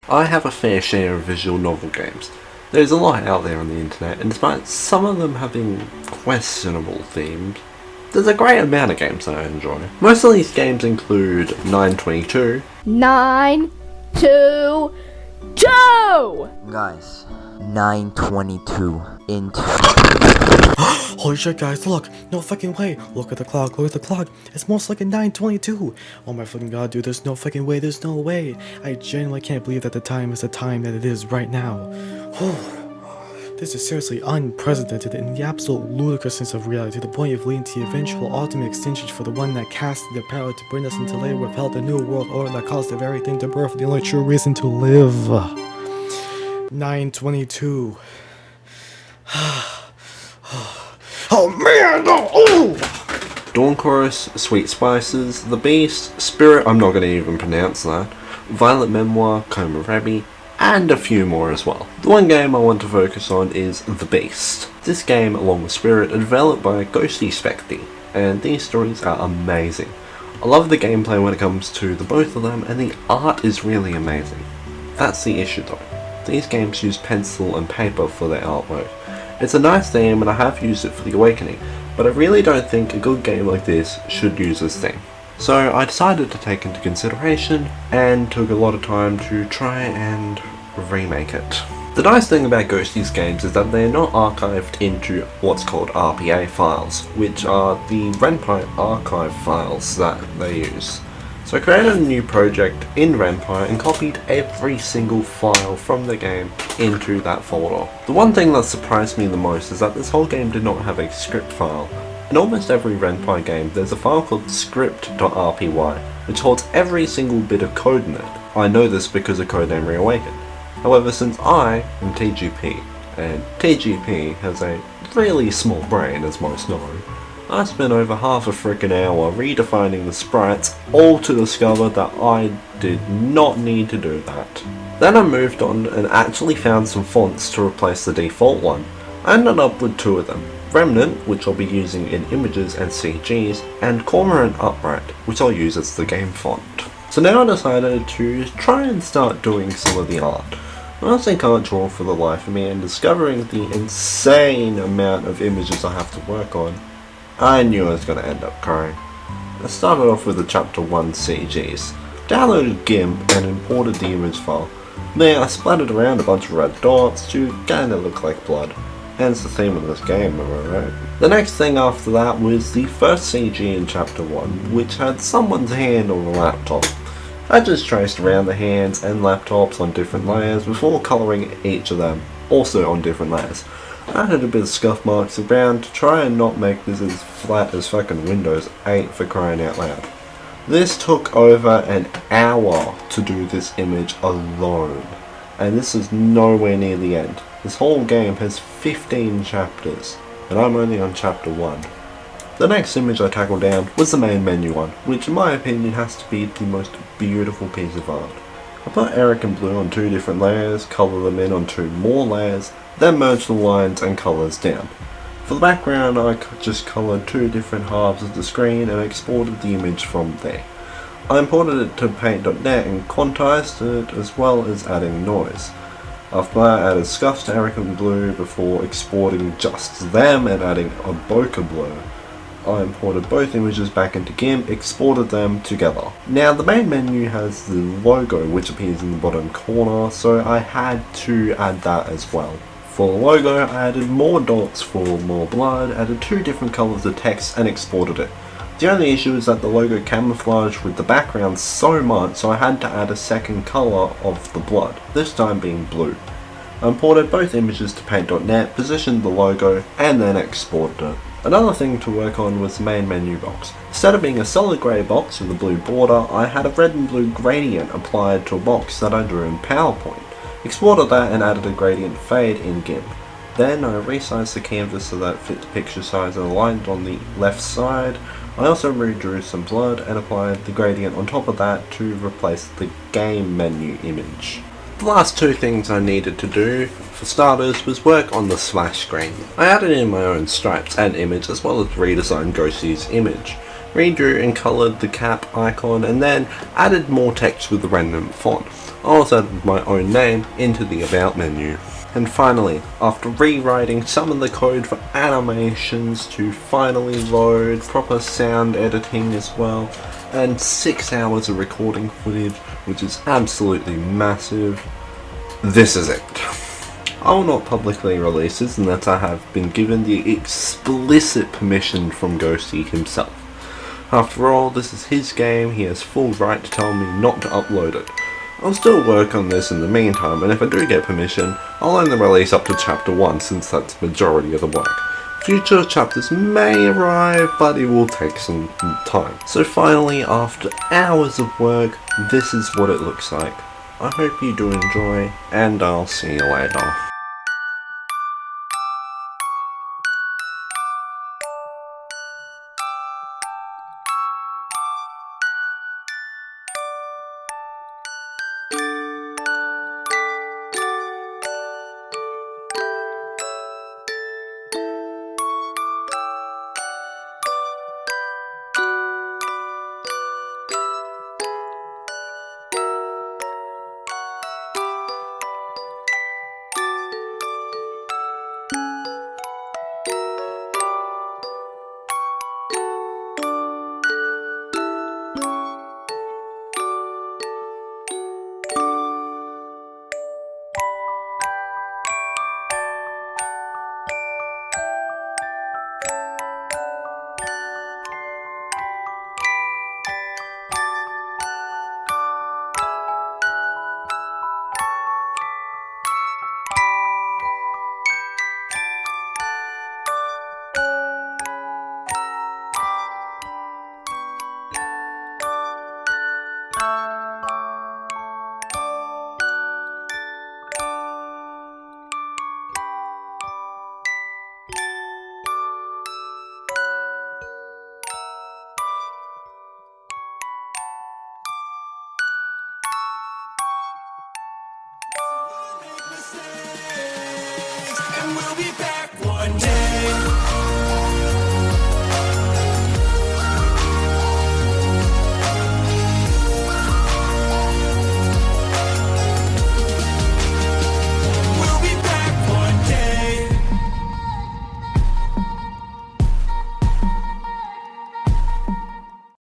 I have a fair share of visual novel games. There's a lot out there on the internet, and despite some of them having questionable themes, there's a great amount of games that I enjoy. Most of these games include 922, 9, 2, 2! Guys, 9:22 into. Holy shit, guys, look! No fucking way! Look at the clock, look at the clock! It's most like a 9:22! Oh my fucking god, dude, there's no fucking way, there's no way! I genuinely can't believe that the time is the time that it is right now. This is seriously unprecedented in the absolute ludicrousness of reality, to the point of leading to the eventual ultimate extinction for the one that casted the power to bring us into later withheld the new world order that caused the very thing to birth the only true reason to live. 9:22. Oh man, no! Oh! Dawn Chorus, Sweet Spices, The Beast, Spirit, I'm not going to even pronounce that, Violet Memoir, Komorebi, and a few more as well. The one game I want to focus on is The Beast. This game, along with Spirit, are developed by GhostieSpectie, and these stories are amazing. I love the gameplay when it comes to the both of them, and the art is really amazing. That's the issue though. These games use pencil and paper for their artwork. It's a nice theme and I have used it for The Awakening, but I really don't think a good game like this should use this theme. So I decided to take into consideration and took a lot of time to try and remake it. The nice thing about Ghostie's games is that they're not archived into what's called RPA files, which are the Ren'Py archive files that they use. So I created a new project in Ren'Py and copied every single file from the game into that folder. The one thing that surprised me the most is that this whole game did not have a script file. In almost every Ren'Py game there's a file called script.rpy, which holds every single bit of code in it. I know this because of Codename Reawakened. However, since I am TGP, and TGP has a really small brain as most know, I spent over half a frickin' hour redefining the sprites, all to discover that I did not need to do that. Then I moved on and actually found some fonts to replace the default one. I ended up with two of them, Remnant, which I'll be using in images and CGs, and Cormorant Upright, which I'll use as the game font. So now I decided to try and start doing some of the art. I honestly can't draw for the life of me, and discovering the insane amount of images I have to work on, I knew I was going to end up crying. I started off with the chapter 1 CGs, downloaded GIMP and imported the image file. There I splattered around a bunch of red dots to kinda look like blood. Hence the theme of this game, am I right? The next thing after that was the first CG in chapter 1, which had someone's hand on a laptop. I just traced around the hands and laptops on different layers before colouring each of them, also on different layers. I added a bit of scuff marks around to try and not make this as flat as fucking Windows 8 for crying out loud. This took over an hour to do this image alone, and this is nowhere near the end. This whole game has 15 chapters, and I'm only on chapter 1. The next image I tackled down was the main menu one, which in my opinion has to be the most beautiful piece of art. I put Eric and Blue on 2 different layers, colour them in on 2 more layers, then merge the lines and colours down. For the background I just coloured 2 different halves of the screen and exported the image from there. I imported it to paint.net and quantized it as well as adding noise. After that I added scuffs to Eric and Blue before exporting just them and adding a bokeh blur. I imported both images back into GIMP, exported them together. Now the main menu has the logo which appears in the bottom corner, so I had to add that as well. For the logo I added more dots for more blood, added 2 different colours of text and exported it. The only issue is that the logo camouflaged with the background so much, so I had to add a second colour of the blood, this time being blue. I imported both images to paint.net, positioned the logo, and then exported it. Another thing to work on was the main menu box. Instead of being a solid grey box with a blue border, I had a red and blue gradient applied to a box that I drew in PowerPoint. Exported that and added a gradient fade in GIMP. Then I resized the canvas so that it fit the picture size and aligned on the left side. I also redrew some blood and applied the gradient on top of that to replace the game menu image. The last 2 things I needed to do, for starters, was work on the splash screen. I added in my own stripes and image as well as redesigned Ghostie's image. redrew and coloured the cap icon, and then added more text with the random font. I also added my own name into the about menu. And finally, after rewriting some of the code for animations to finally load, proper sound editing as well, and 6 hours of recording footage, which is absolutely massive, this is it. I will not publicly release this unless I have been given the explicit permission from Ghostie himself. After all, this is his game, he has full right to tell me not to upload it. I'll still work on this in the meantime, and if I do get permission, I'll only release up to chapter 1 since that's the majority of the work. Future chapters may arrive, but it will take some time. So finally, after hours of work, this is what it looks like. I hope you do enjoy, and I'll see you later. And we'll be back.